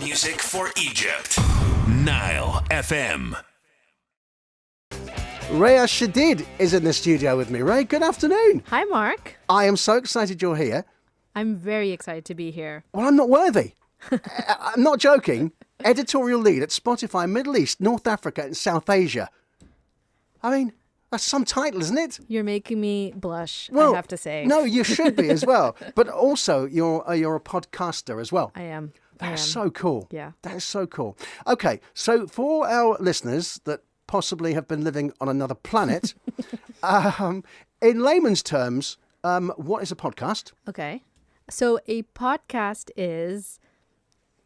music for Egypt. NileFM. Rhea Chedid is in the studio with me. Ray, good afternoon. Hi, Mark. I am so excited you're here. I'm very excited to be here. Well, I'm not worthy. I'm not joking. Editorial Lead at Spotiy, Middle East, North Africa and South Asia. I mean, that's some title, isn't it? You're making me blush, Well, I have to say. No, you should be as well. But also, you're a podcaster as well. I am. That's so cool. Yeah. That is so cool. Okay, so for our listeners that possibly have been living on another planet, in layman's terms, what is a podcast? Okay. So a podcast is...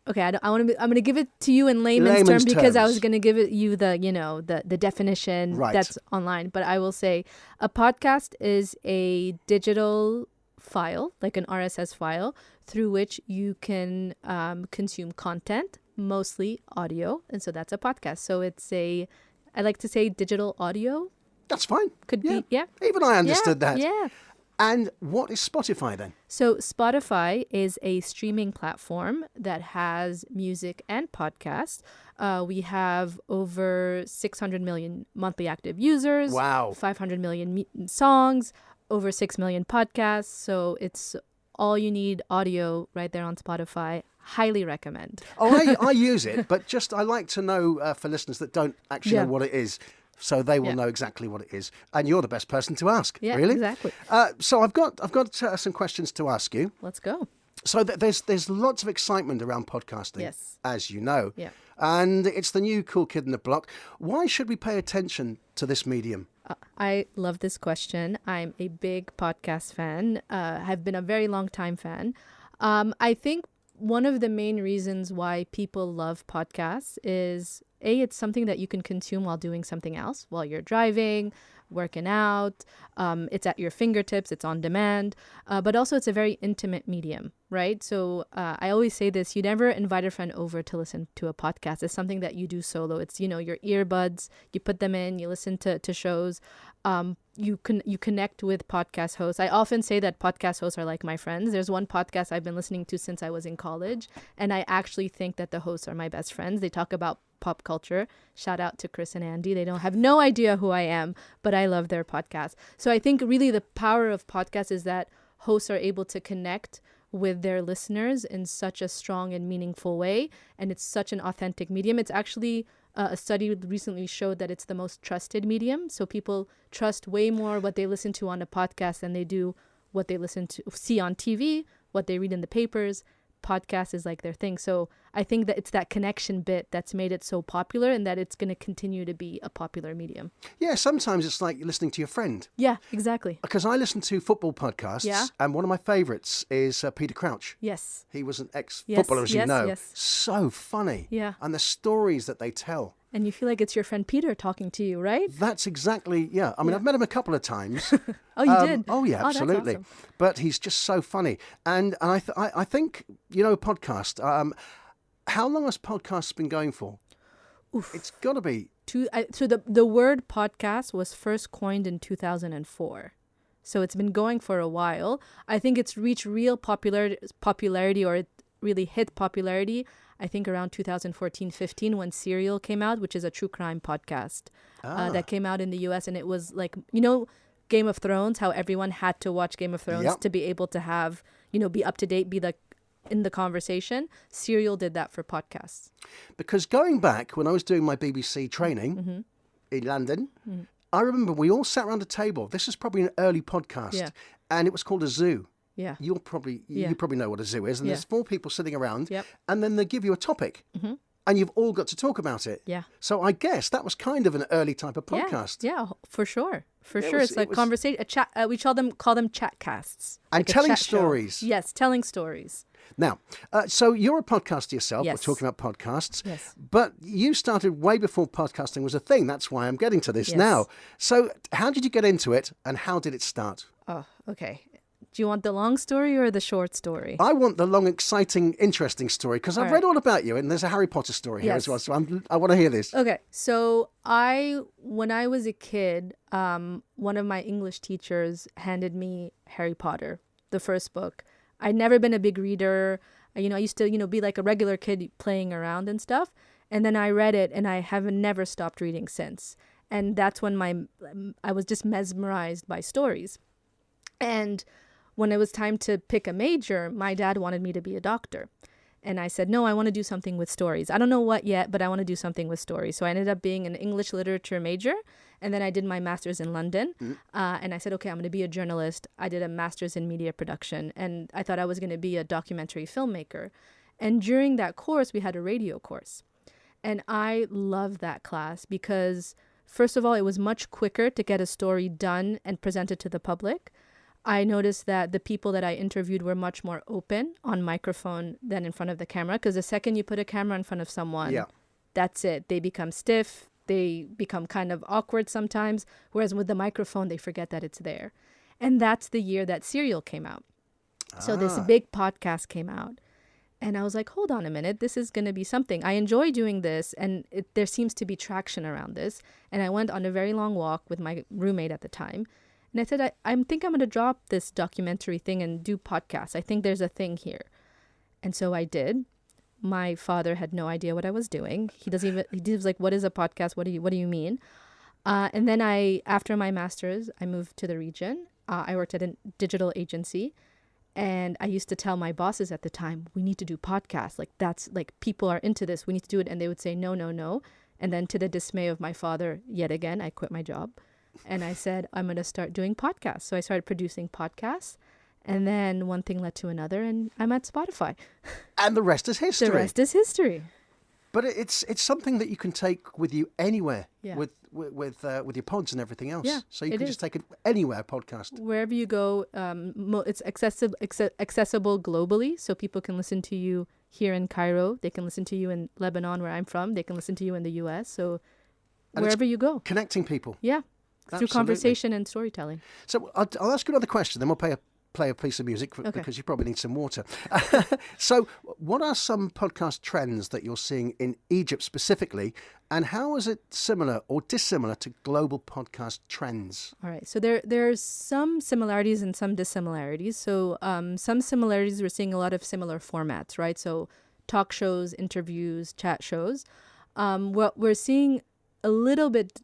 Okay, I'm going to give it to you in layman's terms because I was going to give it you the definition that's online. But I will say a podcast is a digital file, like an RSS file, through which you can consume content, mostly audio. And so that's a podcast. So I like to say digital audio. That's fine. Could be, yeah. Even I understood that. Yeah. And what is Spotiy then? So Spotiy is a streaming platform that has music and podcasts. We have over 600 million monthly active users. Wow. 500 million songs, over 6 million podcasts. So it's all you need audio right there on Spotiy. Highly recommend. Oh, I use it, but I like to know for listeners that don't actually know what it is. So they will know exactly what it is, and you're the best person to ask. Yeah, really, exactly. So I've got some questions to ask you. Let's go. So there's lots of excitement around podcasting, Yes, as you know. Yeah. And it's the new cool kid in the block. Why should we pay attention to this medium? I love this question. I'm a big podcast fan. Have been a very long time fan. I think one of the main reasons why people love podcasts is it's something that you can consume while doing something else, while you're driving, working out. It's at your fingertips. It's on demand. But also it's a very intimate medium, right? So I always say this, you never invite a friend over to listen to a podcast. It's something that you do solo. It's, your earbuds, you put them in, you listen to shows. You connect with podcast hosts. I often say that podcast hosts are like my friends. There's one podcast I've been listening to since I was in college, and I actually think that the hosts are my best friends. They talk about pop culture. Shout out to Chris and Andy. They don't have no idea who I am, but I love their podcast. So I think really the power of podcasts is that hosts are able to connect with their listeners in such a strong and meaningful way, and it's such an authentic medium. It's actually a study recently showed that it's the most trusted medium. So people trust way more what they listen to on a podcast than they do what they see on TV, what they read in the papers. Podcast is like their thing. So I think that it's that connection bit that's made it so popular and that it's going to continue to be a popular medium. Yeah, sometimes it's like listening to your friend. Yeah, exactly. Because I listen to football podcasts, and one of my favourites is Peter Crouch. Yes. He was an ex-footballer, as you know. Yes. So funny. Yeah. And the stories that they tell. And you feel like it's your friend Peter talking to you, right? That's exactly, yeah. I mean, I've met him a couple of times. Oh, you did? Oh, yeah, absolutely. That's awesome. But he's just so funny. And I think, podcast, how long has podcasts been going for? Oof. It's got to be... So the word podcast was first coined in 2004. So it's been going for a while. I think it's reached real popularity or it really hit popularity, I think around 2014-15 when Serial came out, which is a true crime podcast that came out in the US. And it was like, Game of Thrones, how everyone had to watch Game of Thrones to be able to have, be up to date, be like in the conversation. Serial did that for podcasts. Because going back when I was doing my BBC training in London, I remember we all sat around a table. This is probably an early podcast, and it was called a zoo. Yeah. You probably know what a zoo is. And there's 4 people sitting around, and then they give you a topic, and you've all got to talk about it. Yeah. So I guess that was kind of an early type of podcast. Yeah, for sure. It's a conversation, a chat. We call them chat casts. And like telling stories. Show. Yes, telling stories. Now, so you're a podcaster yourself. Yes. We're talking about podcasts. Yes. But you started way before podcasting was a thing. That's why I'm getting to this now. So how did you get into it and how did it start? Oh, okay. Do you want the long story or the short story? I want the long, exciting, interesting story because I've read all about you and there's a Harry Potter story here as well. So I want to hear this. Okay. So when I was a kid, one of my English teachers handed me Harry Potter, the first book. I'd never been a big reader. I used to, be like a regular kid playing around and stuff. And then I read it and I have never stopped reading since. And that's when I was just mesmerized by stories. And when it was time to pick a major, my dad wanted me to be a doctor. And I said, no, I want to do something with stories. I don't know what yet, but I want to do something with stories. So I ended up being an English literature major. And then I did my master's in London. And I said, okay, I'm going to be a journalist. I did a master's in media production. And I thought I was going to be a documentary filmmaker. And during that course, we had a radio course. And I loved that class because, first of all, it was much quicker to get a story done and presented to the public. I noticed that the people that I interviewed were much more open on microphone than in front of the camera. Because the second you put a camera in front of someone, that's it. They become stiff. They become kind of awkward sometimes. Whereas with the microphone, they forget that it's there. And that's the year that Serial came out. So this big podcast came out. And I was like, hold on a minute. This is going to be something. I enjoy doing this. And there seems to be traction around this. And I went on a very long walk with my roommate at the time. And I said, I think I'm going to drop this documentary thing and do podcasts. I think there's a thing here. And so I did. My father had no idea what I was doing. He was like, what is a podcast? What do you mean? And then after my master's, I moved to the region. I worked at a digital agency. And I used to tell my bosses at the time, we need to do podcasts. Like, that's like, people are into this. We need to do it. And they would say, no, no, no. And then to the dismay of my father, yet again, I quit my job. And I said, I'm going to start doing podcasts. So I started producing podcasts. And then one thing led to another. And I'm at Spotify. And the rest is history. The rest is history. But it's something that you can take with you anywhere with your pods and everything else. Yeah, so you can just take it anywhere, podcast. Wherever you go, it's accessible globally. So people can listen to you here in Cairo. They can listen to you in Lebanon, where I'm from. They can listen to you in the US. So and wherever you go. Connecting people. Yeah. Through conversation and storytelling. So I'll ask you another question, then we'll play a piece of music because you probably need some water. So what are some podcast trends that you're seeing in Egypt specifically, and how is it similar or dissimilar to global podcast trends? All right. So there's some similarities and some dissimilarities. So some similarities, we're seeing a lot of similar formats, right? So talk shows, interviews, chat shows. What we're seeing a little bit,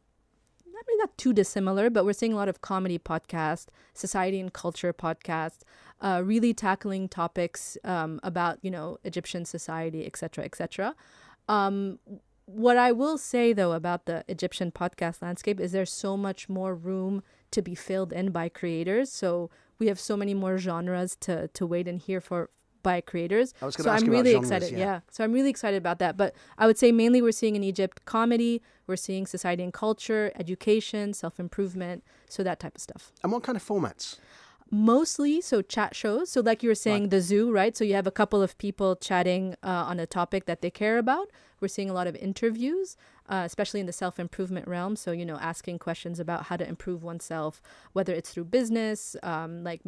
not too dissimilar, but we're seeing a lot of comedy podcasts, society and culture podcasts, really tackling topics about, Egyptian society, et cetera, et cetera. What I will say, though, about the Egyptian podcast landscape is there's so much more room to be filled in by creators. So we have so many more genres to wait and hear by creators. I was going to ask you about genres, excited. Yeah. So I'm really excited about that. But I would say mainly we're seeing in Egypt comedy, we're seeing society and culture, education, self-improvement, so that type of stuff. And what kind of formats? Mostly, so chat shows. So like you were saying, the zoo, right? So you have a couple of people chatting on a topic that they care about. We're seeing a lot of interviews, especially in the self-improvement realm. So, asking questions about how to improve oneself, whether it's through business, like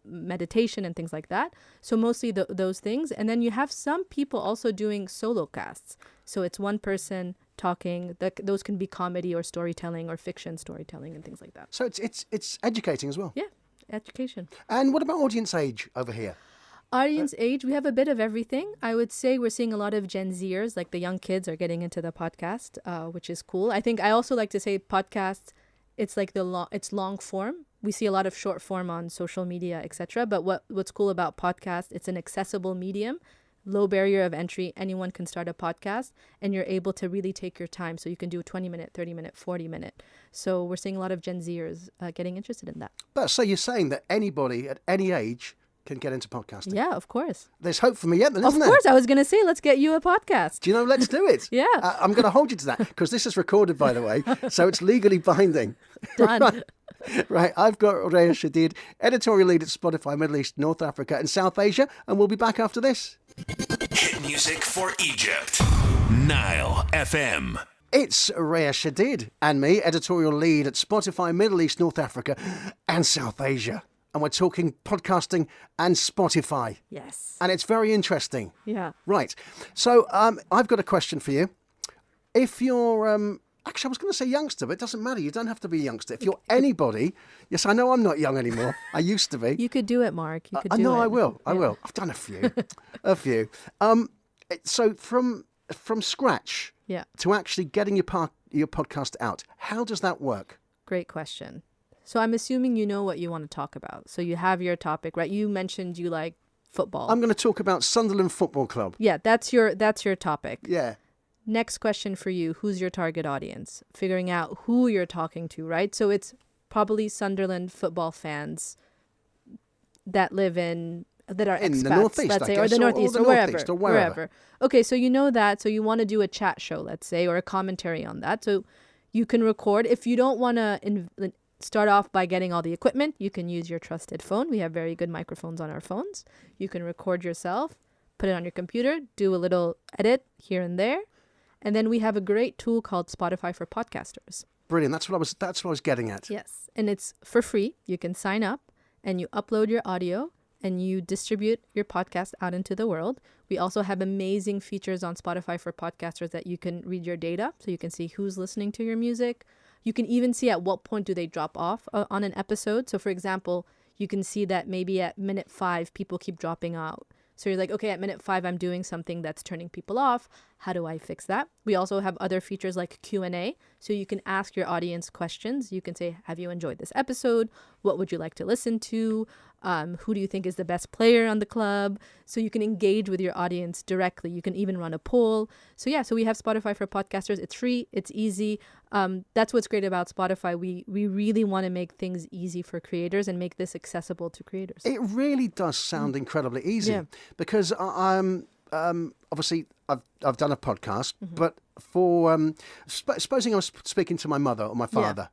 meditation and things like that. So mostly those things. And then you have some people also doing solo casts. So it's one person talking. Those can be comedy or storytelling or fiction storytelling and things like that. So it's educating as well. Yeah. Education. And what about audience age over here? Audience age, we have a bit of everything. I would say we're seeing a lot of Gen Zers, like the young kids are getting into the podcast, which is cool. I think I also like to say podcasts, it's like it's long form. We see a lot of short form on social media, etc. But what's cool about podcasts, it's an accessible medium, low barrier of entry. Anyone can start a podcast and you're able to really take your time. So you can do a 20-minute, 30-minute, 40-minute. So we're seeing a lot of Gen Zers getting interested in that. But so you're saying that anybody at any age can get into podcasting? Yeah, of course. There's hope for me yet, then, isn't there? Of course. I was going to say, let's get you a podcast. Do you know, let's do it. Yeah. I'm going to hold you to that because this is recorded, by the way, so it's legally binding. Done. Right. I've got Rhea Chedid, editorial lead at Spotiy, Middle East, North Africa and South Asia, and we'll be back after this. Hit music for Egypt. Nile FM. It's Rhea Chedid and me, editorial lead at Spotiy, Middle East, North Africa and South Asia. And we're talking podcasting and Spotify. Yes. And it's very interesting. Yeah. Right. So I've got a question for you. If you're Actually, I was going to say youngster, but it doesn't matter. You don't have to be a youngster. If you're anybody, yes, I know I'm not young anymore. I used to be. You could do it, Mark. You could do it. No, I will. I will. I've done a few. A few. So from scratch to actually getting your podcast out, how does that work? Great question. So I'm assuming you know what you want to talk about. So you have your topic, right? You mentioned you like football. I'm going to talk about Sunderland Football Club. Yeah, that's your topic. Yeah. Next question for you. Who's your target audience? Figuring out who you're talking to, right? So it's probably Sunderland football fans that are in expats, the Northeast, let's I say, guess, or the Northeast, or or Northeast, or wherever. Okay, so you know that. So you want to do a chat show, let's say, or a commentary on that. So you can record. If you don't want to start off by getting all the equipment, you can use your trusted phone. We have very good microphones on our phones. You can record yourself, put it on your computer, do a little edit here and there. And then we have a great tool called Spotify for podcasters. Brilliant. That's what I was getting at. Yes. And it's for free. You can sign up and you upload your audio and you distribute your podcast out into the world. We also have amazing features on Spotify for podcasters that you can read your data. So you can see who's listening to your music. You can even see at what point do they drop off on an episode. So for example, you can see that maybe at minute 5, people keep dropping out. So you're like, okay, at minute 5, I'm doing something that's turning people off. How do I fix that? We also have other features like Q&A. So you can ask your audience questions. You can say, have you enjoyed this episode? What would you like to listen to? Who do you think is the best player on the club? So you can engage with your audience directly. You can even run a poll. So yeah, so we have Spotify for podcasters. It's free. It's easy. That's what's great about Spotify. We really want to make things easy for creators and make this accessible to creators. It really does sound incredibly easy because obviously I've done a podcast, but for supposing I was speaking to my mother or my father,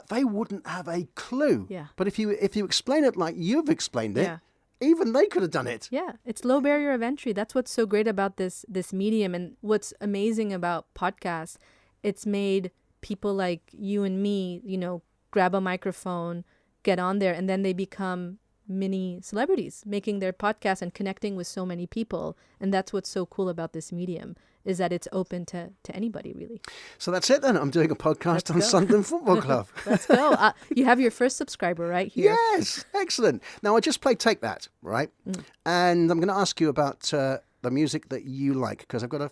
they wouldn't have a clue. Yeah. But if you explain it like you've explained it, even they could have done it. Yeah, it's low barrier of entry. That's what's so great about this medium, and what's amazing about podcasts. It's made people like you and me, grab a microphone, get on there, and then they become mini celebrities, making their podcast and connecting with so many people. And that's what's so cool about this medium, is that it's open to anybody, really. So that's it then. I'm doing a podcast on Sunderland Football Club. Let's go. You have your first subscriber right here. Yes, excellent. Now I just played Take That, right? And I'm going to ask you about the music that you like, because I've got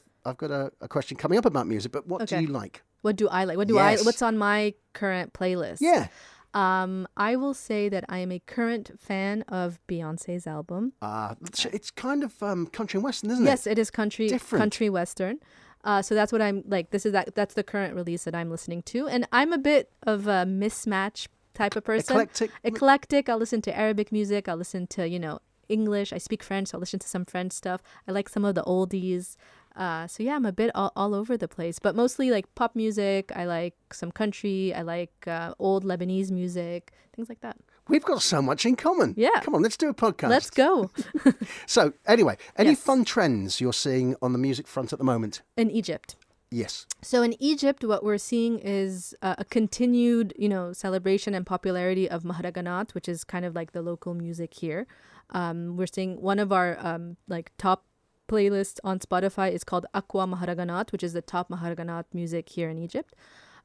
a question coming up about music. But what do you like? What do I like? What's on my current playlist? Yeah. I will say that I am a current fan of Beyonce's album. It's kind of country and western, isn't it? Yes, it is country western. So that's what I'm like. That's the current release that I'm listening to, and I'm a bit of a mismatch type of person. Eclectic. I'll listen to Arabic music. I'll listen to English. I speak French, so I'll listen to some French stuff. I like some of the oldies. So yeah, I'm a bit all over the place, but mostly like pop music. I like some country. I like old Lebanese music, things like that. We've got so much in common. Yeah. Come on, let's do a podcast. Let's go. So anyway, any fun trends you're seeing on the music front at the moment? In Egypt. Yes. So in Egypt, what we're seeing is a continued, celebration and popularity of mahraganat, which is kind of like the local music here. We're seeing one of our top playlist on Spotify is called Aqwa Mahraganat, which is the top Mahraganat music here in Egypt.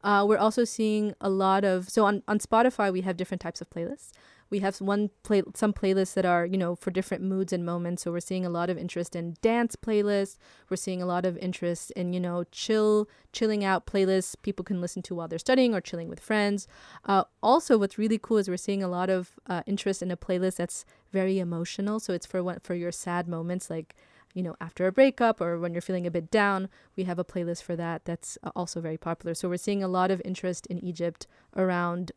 We're also seeing a lot of, so on Spotify, we have different types of playlists. We have some playlists that are, for different moods and moments. So we're seeing a lot of interest in dance playlists. We're seeing a lot of interest in, chilling out playlists people can listen to while they're studying or chilling with friends. Also, what's really cool is we're seeing a lot of interest in a playlist that's very emotional. So it's for your sad moments, like, after a breakup or when you're feeling a bit down. We have a playlist for that that's also very popular. So we're seeing a lot of interest in Egypt around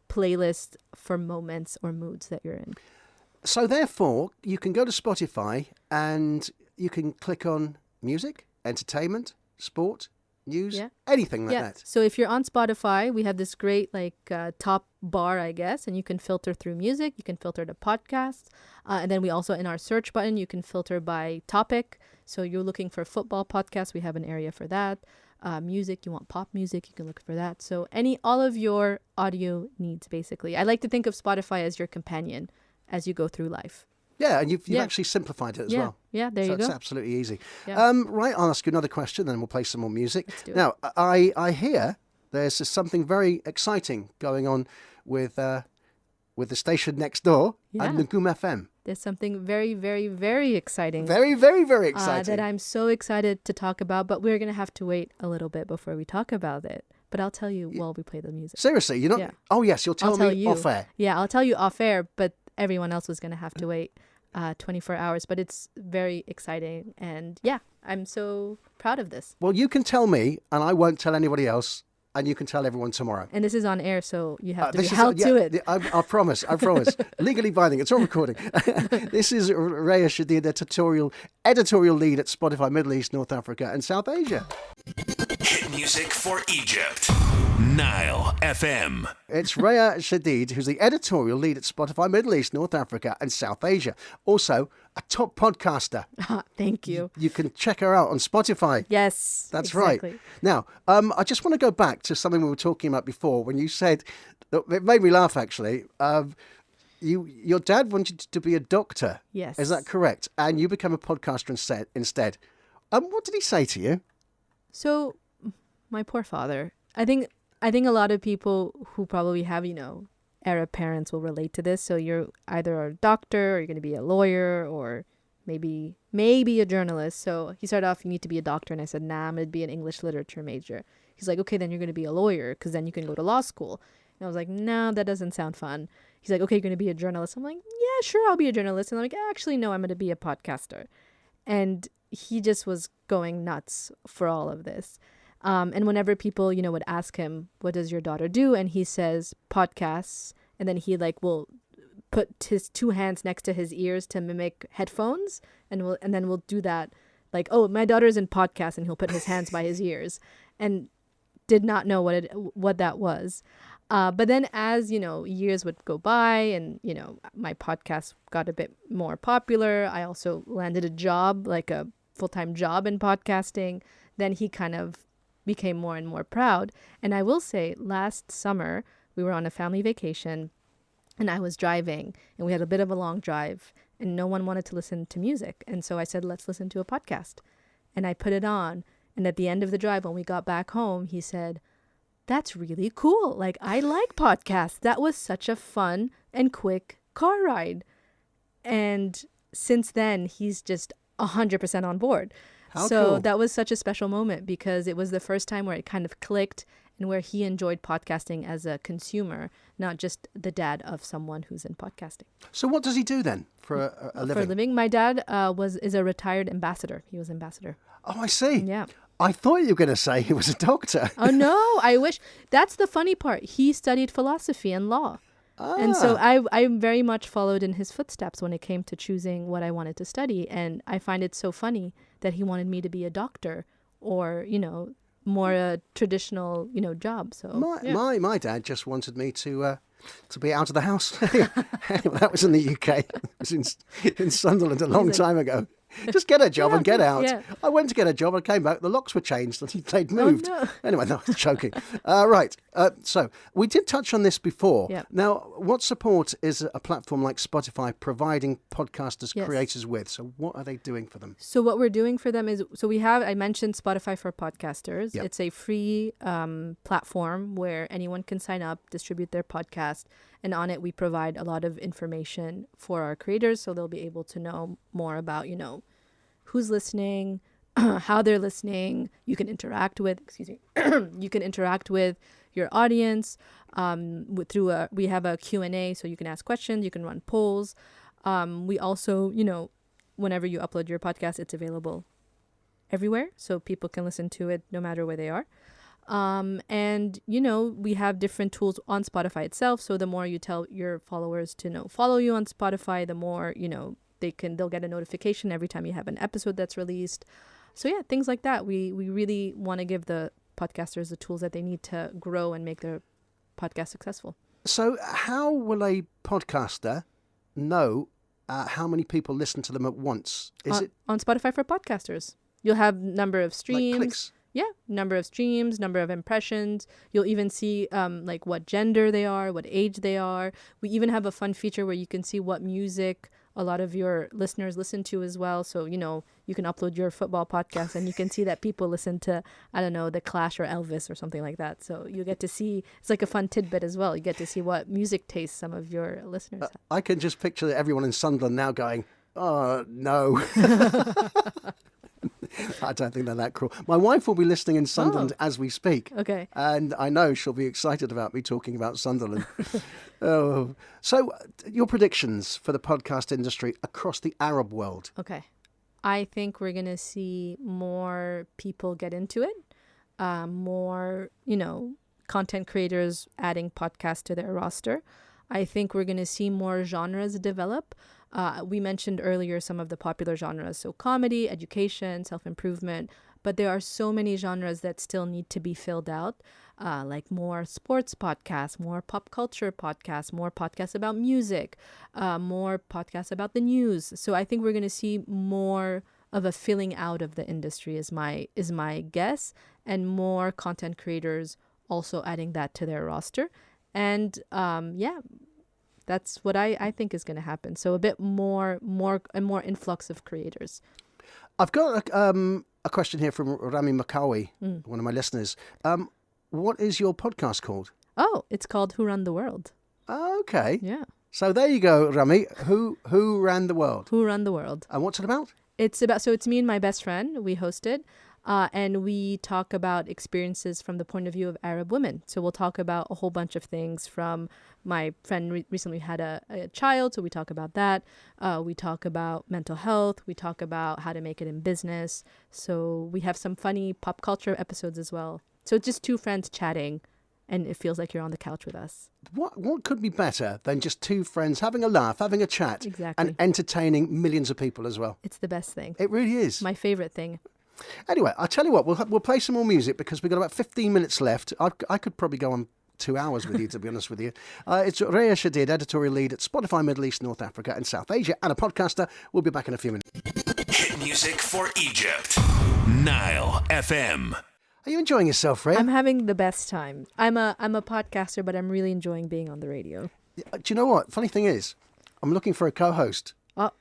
playlists for moments or moods that you're in. So therefore, you can go to Spotify and you can click on music, entertainment, sport, news, anything like that. So if you're on Spotify, we have this great top bar, I guess, and you can filter through music, you can filter to podcasts, and then we also, in our search button, you can filter by topic. So you're looking for football podcasts, we have an area for that. Music, you want pop music, you can look for that. So all of your audio needs, basically. I like to think of Spotify as your companion as you go through life. Yeah, and you've actually simplified it as well. Yeah, there you go. So it's absolutely easy. Yeah. Right, I'll ask you another question, then we'll play some more music. Let's do it. Now, I hear there's something very exciting going on with the station next door and Nagum FM. There's something very, very, very exciting. Very, very, very exciting. That I'm so excited to talk about, but we're going to have to wait a little bit before we talk about it. But I'll tell you while we play the music. Seriously, you're not? Yeah. Oh, yes, you'll tell me off air. Yeah, I'll tell you off air, but everyone else was going to have to wait 24 hours. But it's very exciting. And yeah, I'm so proud of this. Well, you can tell me, and I won't tell anybody else. And you can tell everyone tomorrow. And this is on air, so you have to be held to it. I promise. Legally binding. It's all recording. This is Rhea Chedid, editorial lead at Spotiy Middle East, North Africa and South Asia. Hit music for Egypt. Nile FM. It's Rhea Chedid, who's the editorial lead at Spotiy Middle East, North Africa and South Asia. Also, a top podcaster. Thank you. You can check her out on Spotify. Yes, that's exactly. Right. Now, I just want to go back to something we were talking about before when you said, it made me laugh actually, your dad wanted to be a doctor. Yes. Is that correct? And you became a podcaster instead. What did he say to you? So, my poor father. I think a lot of people who probably have, Arab parents will relate to this. So you're either a doctor or you're going to be a lawyer or maybe a journalist. So he started off, you need to be a doctor. And I said, nah, I'm going to be an English literature major. He's like, okay, then you're going to be a lawyer because then you can go to law school. And I was like, no, that doesn't sound fun. He's like, okay, you're going to be a journalist. I'm like, yeah, sure, I'll be a journalist. And I'm like, actually, no, I'm going to be a podcaster. And he just was going nuts for all of this. And whenever people, would ask him, what does your daughter do? And he says, podcasts. And then he will put his two hands next to his ears to mimic headphones. And then we'll do that. Like, oh, my daughter's in podcasts. And he'll put his hands by his ears. And did not know what that was. But then as, years would go by and, my podcast got a bit more popular. I also landed a job, like a full-time job in podcasting. Then he kind of became more and more proud. And I will say last summer, we were on a family vacation and I was driving and we had a bit of a long drive and no one wanted to listen to music. And so I said, let's listen to a podcast. And I put it on. And at the end of the drive, when we got back home, he said, that's really cool. Like, I like podcasts. That was such a fun and quick car ride. And since then, he's just 100% on board. How so cool. That was such a special moment because it was the first time where it kind of clicked and where he enjoyed podcasting as a consumer, not just the dad of someone who's in podcasting. So what does he do then for a living? For a living, my dad is a retired ambassador. He was ambassador. Oh, I see. Yeah. I thought you were going to say he was a doctor. Oh, no, I wish. That's the funny part. He studied philosophy and law. And so I very much followed in his footsteps when it came to choosing what I wanted to study. And I find it so funny that he wanted me to be a doctor or, more a traditional, job. So my dad just wanted me to be out of the house. Anyway, that was in the UK. It was in Sunderland a long time ago. Just get a job and get out. Yeah. I went to get a job. I came back. The locks were changed and they'd moved. Oh, no. Anyway, no, I was joking. Right. So we did touch on this before. Yeah. Now, what support is a platform like Spotify providing podcasters, Yes. creators with? So what are they doing for them? So what we're doing for them is, I mentioned Spotify for podcasters. Yep. It's a free platform where anyone can sign up, distribute their podcast. And on it, we provide a lot of information for our creators. So they'll be able to know more about, who's listening, how they're listening. You can interact with, you can interact with your audience we have a Q&A, so you can ask questions, you can run polls. We also, whenever you upload your podcast, it's available everywhere. So people can listen to it no matter where they are. And we have different tools on Spotify itself. So the more you tell your followers to follow you on Spotify, the more, they'll get a notification every time you have an episode that's released. So yeah, things like that. We really want to give the podcasters the tools that they need to grow and make their podcast successful. So how will a podcaster know how many people listen to them at once? Is it on Spotify for podcasters? You'll have number of streams. like clicks? Yeah, number of streams, number of impressions. You'll even see what gender they are, what age they are. We even have a fun feature where you can see what music a lot of your listeners listen to as well. So, you can upload your football podcast and you can see that people listen to, I don't know, The Clash or Elvis or something like that. So you get to see, it's like a fun tidbit as well. You get to see what music tastes some of your listeners have. I can just picture everyone in Sunderland now going, oh, no. I don't think they're that cruel. My wife will be listening in Sunderland as we speak. Okay. And I know she'll be excited about me talking about Sunderland. So your predictions for the podcast industry across the Arab world? Okay. I think we're going to see more people get into it. More, content creators adding podcasts to their roster. I think we're going to see more genres develop. We mentioned earlier some of the popular genres, so comedy, education, self-improvement, but there are so many genres that still need to be filled out, like more sports podcasts, more pop culture podcasts, more podcasts about music, more podcasts about the news. So I think we're going to see more of a filling out of the industry is my guess, and more content creators also adding that to their roster. And that's what I think is going to happen. So a bit more influx of creators. I've got a question here from Rami Makawi, one of my listeners. What is your podcast called? Oh, it's called Who Run the World. Okay. Yeah. So there you go, Rami. Who ran the world? Who Run the World. And what's it about? It's me and my best friend. We host it. And we talk about experiences from the point of view of Arab women. So we'll talk about a whole bunch of things from my friend recently had a child. So we talk about that. We talk about mental health. We talk about how to make it in business. So we have some funny pop culture episodes as well. So it's just two friends chatting, and it feels like you're on the couch with us. What could be better than just two friends having a laugh, having a chat, Exactly. and entertaining millions of people as well? It's the best thing. It really is. My favorite thing. Anyway, I'll tell you what, we'll play some more music because we've got about 15 minutes left. I could probably go on 2 hours with you, to be honest with you. It's Rhea Chedid, editorial lead at Spotify Middle East, North Africa and South Asia, and a podcaster. We'll be back in a few minutes. Hit music for Egypt. Nile FM. Are you enjoying yourself, Rhea? I'm having the best time. I'm a podcaster, but I'm really enjoying being on the radio. Do you know what? Funny thing is, I'm looking for a co-host. Oh.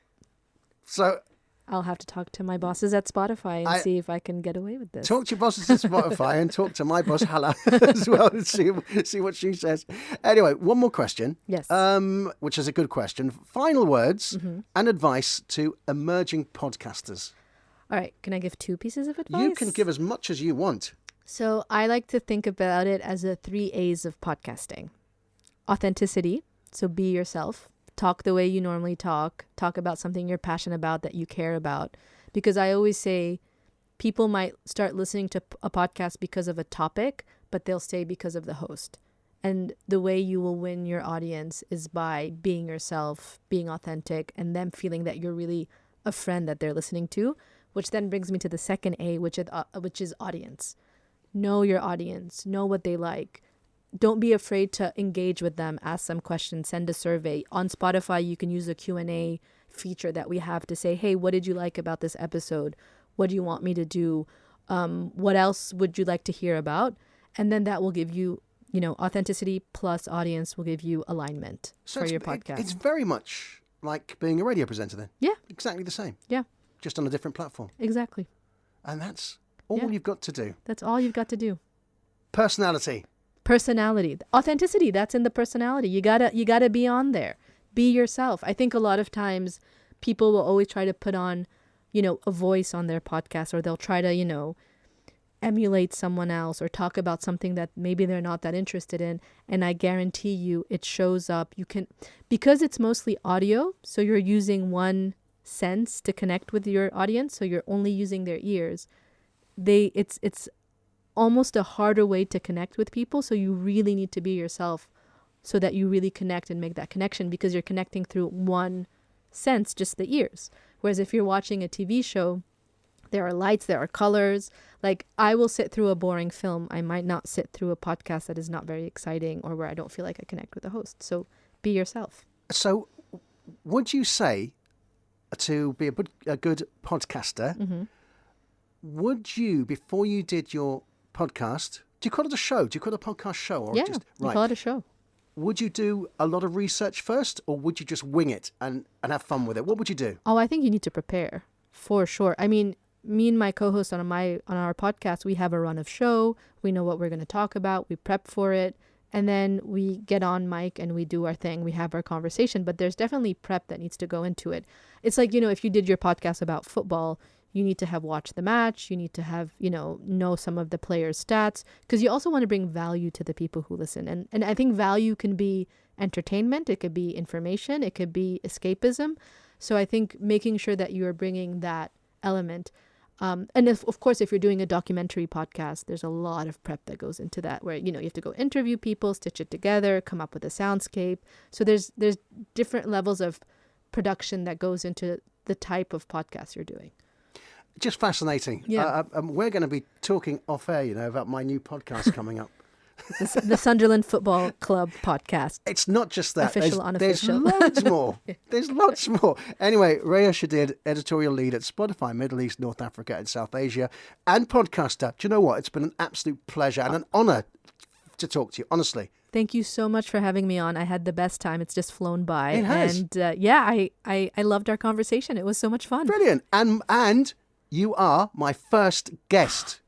So I'll have to talk to my bosses at Spotify and see if I can get away with this. talk to your bosses at Spotify and talk to my boss, Hala, as well, and see what she says. Anyway, one more question. Yes. Which is a good question. Final words and advice to emerging podcasters. All right. Can I give 2 pieces of advice? You can give as much as you want. So I like to think about it as the 3 A's of podcasting. Authenticity. So be yourself. Talk the way you normally talk. Talk about something you're passionate about, that you care about. Because I always say people might start listening to a podcast because of a topic, but they'll stay because of the host. And the way you will win your audience is by being yourself, being authentic, and them feeling that you're really a friend that they're listening to, which then brings me to the second A, which is audience. Know your audience. Know what they like. Don't be afraid to engage with them. Ask some questions. Send a survey. On Spotify, you can use a Q&A feature that we have to say, hey, what did you like about this episode? What do you want me to do? What else would you like to hear about? And then that will give you, authenticity plus audience will give you alignment for your podcast. It's very much like being a radio presenter then. Yeah. Exactly the same. Yeah. Just on a different platform. Exactly. And that's all you've got to do. That's all you've got to do. Personality. Authenticity, that's in the personality. You gotta be on there. Be yourself. I think a lot of times people will always try to put on, a voice on their podcast, or they'll try to, emulate someone else or talk about something that maybe they're not that interested in. And I guarantee you it shows up. Because it's mostly audio, so you're using one sense to connect with your audience, so you're only using their ears. It's almost a harder way to connect with people. So you really need to be yourself so that you really connect and make that connection, because you're connecting through one sense, just the ears. Whereas if you're watching a TV show, there are lights, there are colors. Like, I will sit through a boring film. I might not sit through a podcast that is not very exciting or where I don't feel like I connect with the host. So be yourself. So would you say, to be a good podcaster, would you, before you did your podcast, do you call it a show? Do you call it a podcast show? Or Yeah, just, you call it a show. would you do a lot of research first, or would you just wing it and have fun with it? What would you do? Oh, I think you need to prepare for sure. I mean, me and my co-host on our podcast, we have a run of show. We know what we're going to talk about. We prep for it. And then we get on mic and we do our thing. We have our conversation. But there's definitely prep that needs to go into it. It's like, if you did your podcast about football, you need to have watched the match. You need to have, know some of the players' stats. Because you also want to bring value to the people who listen. And I think value can be entertainment. It could be information. It could be escapism. So I think making sure that you are bringing that element. And of course, if you're doing a documentary podcast, there's a lot of prep that goes into that where, you have to go interview people, stitch it together, come up with a soundscape. So there's different levels of production that goes into the type of podcast you're doing. Just fascinating. Yeah. We're going to be talking off air, about my new podcast coming up. The Sunderland Football Club podcast. It's not just that. Official, unofficial. There's loads more. There's lots more. Anyway, Rhea Chedid, editorial lead at Spotiy, Middle East, North Africa and South Asia, and podcaster. Do you know what? It's been an absolute pleasure and an honour to talk to you, honestly. Thank you so much for having me on. I had the best time. It's just flown by. It has. And I loved our conversation. It was so much fun. Brilliant. And you are my first guest.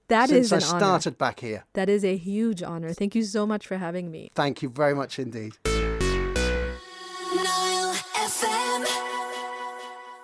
That is an since I honor. started back here. That is a huge honor. Thank you so much for having me. Thank you very much indeed. NileFM.